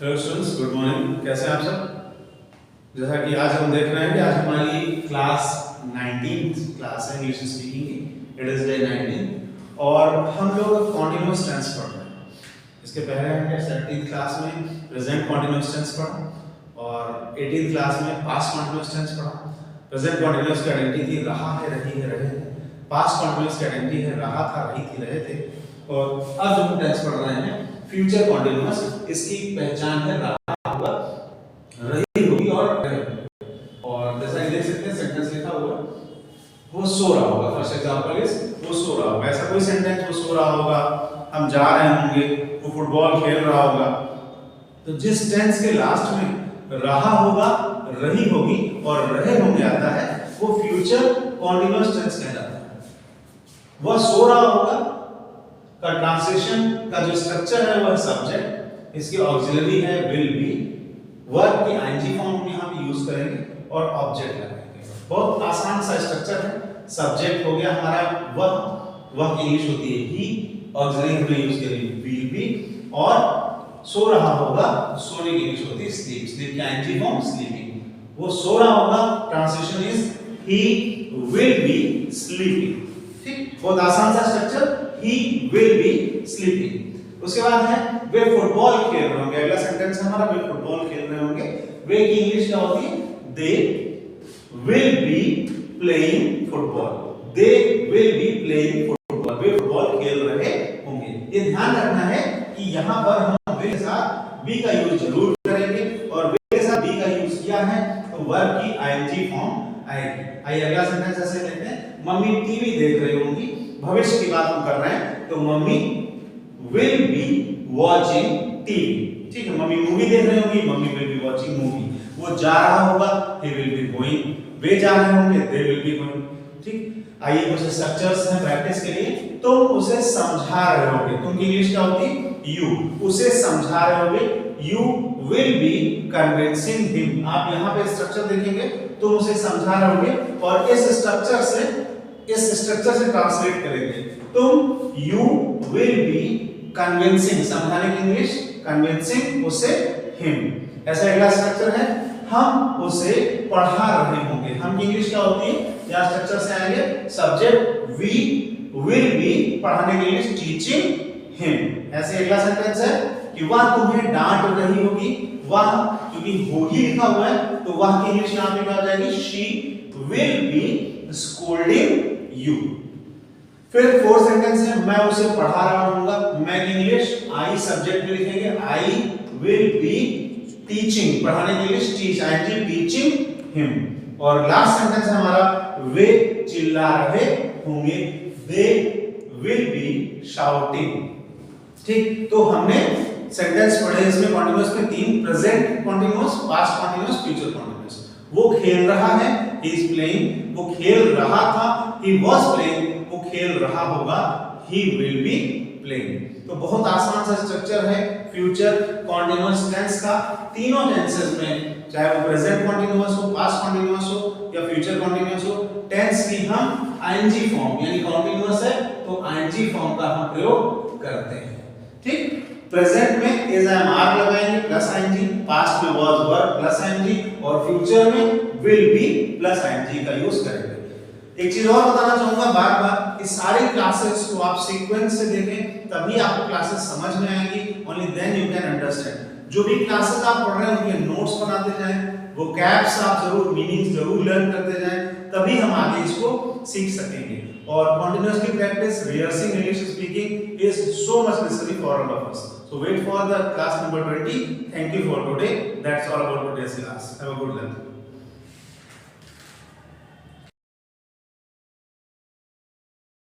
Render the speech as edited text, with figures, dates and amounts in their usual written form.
Hello students, good morning. कैसे हैं आप सब? जैसा कि आज हम देख रहे हैं कि आज हमारी क्लास 19th क्लास है इंग्लिश स्पीकिंग की। इट इज डे 19 और हम लोग कॉन्टिन्यूअस टेंस पढ़ रहे हैं। इसके पहले हमने 17th क्लास में प्रेजेंट कॉन्टिन्यूअस टेंस पढ़ा और 18th क्लास में पास्ट कॉन्टिन्यूअस टेंस पढ़ा। प्रेजेंट कॉन्टिन्यूअस की आइडेंटिटी थी रहा है, रही है, रहे थे। पास्ट कॉन्टिन्यूअस की आइडेंटिटी है रहा था, रही थी, रहे थे। और अब जो हम टेंस पढ़ रहे हैं फ्यूचर कॉन्टिन्यूअस, इसकी पहचान है रहा हुआ, रही होगी और रहे होगी। और जैसा कि देख सकते हैं सेंटेंस लिखा हुआ वो सो रहा होगा। फर्स्ट एग्जांपल इज वो सो रहा होगा। ऐसा कोई सेंटेंस वो सो रहा होगा, हम जा रहे होंगे, वो फुटबॉल खेल रहा होगा। तो जिस टेंस के लास्ट में रहा होगा, रही होगी और रहे होंगे आता है वो फ्यूचर कॉन्टिन्यूअस टेंस कहलाता है। वह सो रहा होगा का ट्रांसलेशन का जो स्ट्रक्चर है वह सब्जेक्ट, इसकी ऑक्सिलरी है विल बी, वर्ब की आईएनजी फॉर्म में हम यूज करेंगे और ऑब्जेक्ट लगाएंगे। बहुत आसान सा स्ट्रक्चर है। सब्जेक्ट हो गया हमारा वह की इंग्लिश होती है ही, ऑक्सिलरी हमने यूज करी विल बी, और सो रहा होगा, सोने की इंग्लिश होती है स्लीप, स्लीप की आईएनजी फॉर्म स्लीपिंग। वो सो रहा होगा, translation is he will be sleeping. ठीक, बहुत आसान सा structure, he will be sleeping। उसके बाद है वे फुटबॉल खेल रहे होंगे। अगला सेंटेंस हमारा वे फुटबॉल खेल रहे होंगे। वे की इंग्लिश क्या होती है? they will be playing football। they will be playing football। Way football खेल रहे होंगे। ये ध्यान रखना है कि यहाँ पर हम वे के साथ बी का यूज जरूर करेंगे और वे के साथ बी का यूज किया है तो वर्ब की आईएनजी फॉर्म आएगी। आइए अगला सेंटेंस ऐसे लेते हैं, मम्मी टीवी देख रही होंगी। भविष्य की बात हम कर रहे हैं तो mummy will be watching TV. ठीक है, मम्मी मूवी देख रही होंगी, mummy will be watching movie. वो जा रहा होगा, ही विल बी गोइंग। वे जा रहे होंगे, दे विल बी गोइंग। ठीक, आइए कुछ स्ट्रक्चर्स हैं प्रैक्टिस के लिए। तुम उसे समझा रहे होगे, तुम की इंग्लिश क्या होती है? यू। उसे समझा रहे होगे, you will be convincing him. आप यहाँ पे स्ट्रक्चर देखेंगे, तुम उसे समझा रहे होगे और इस स्ट्रक्चर से ट्रांसलेट करेंगे। तुम यू विल बी कन्विंसिंग, समझाने की इंग्लिश कन्विंसिंग उसे हिम। ऐसा अगला स्ट्रक्चर है, हम उसे पढ़ा रहे होंगे। हम की इंग्लिश क्या होती है? यहां स्ट्रक्चर से आएंगे सब्जेक्ट वी विल बी, पढ़ाने की इंग्लिश टीचिंग हिम। ऐसे अगला सेंटेंस है कि वह तुम्हें डांट रही होगी। वह क्योंकि हो ही लिखा हुआ है तो वह की इंग्लिश यहां पे क्या हो जाएगी? She will be scolding you. फिर फोर्थ सेंटेंस है मैं उसे पढ़ा रहा हूंगा। मैं की इंग्लिश आई सब्जेक्ट में लिखेंगे, आई विल बी टीचिंग, पढ़ाने की English teach, ING teaching him. और लास्ट सेंटेंस है हमारा वे चिल्ला रहे होंगे, दे विल बी शाउटिंग। ठीक, तो हमने सेंटेंस पढ़े इसमें कॉन्टिन्यूअस में तीन, present continuous, past continuous, future continuous. वो खेल रहा है, he is playing, वो खेल रहा था, he was playing, वो खेल रहा होगा, he will be playing। तो बहुत आसान सा स्ट्रक्चर है फ्यूचर कॉन्टिन्यूअस टेंस का। तीनों टेंसेस में, चाहे वो प्रेजेंट कॉन्टिन्यूअस हो, पास्ट कॉन्टिन्यूअस हो या फ्यूचर कॉन्टिन्यूअस हो, टेंस की हम आईएनजी फॉर्म, यानी कॉन्टिन्यूअस है तो आईएनजी फॉर्म का हम प्रयोग करते हैं। ठीक, प्रेजेंट में इज एम आर लगाएंगे प्लस आईएनजी, पास्ट में वाज वर्ब प्लस आईएनजी और फ्यूचर में विल बी प्लस आईएनजी का यूज करेंगे। एक चीज और बताना चाहूंगा बार बार, इस सारी क्लासेस को आप सीक्वेंस से देखें तभी आपको क्लासेस समझ में आएंगी। Only then you can understand. जो भी क्लासेस आप पढ़ रहे हैं उनके नोट्स बनाते जाएं, वो कैप्स आप जरूर, मीनिंग्स जरूर लर्न करते जाएं, तभी हम आगे इसको सीख सकेंगे। और continuously practice rehearsing English speaking is so much necessary for all of us. So wait for the class number 20. Thank you for today. That's all about today's class. Have a good lunch.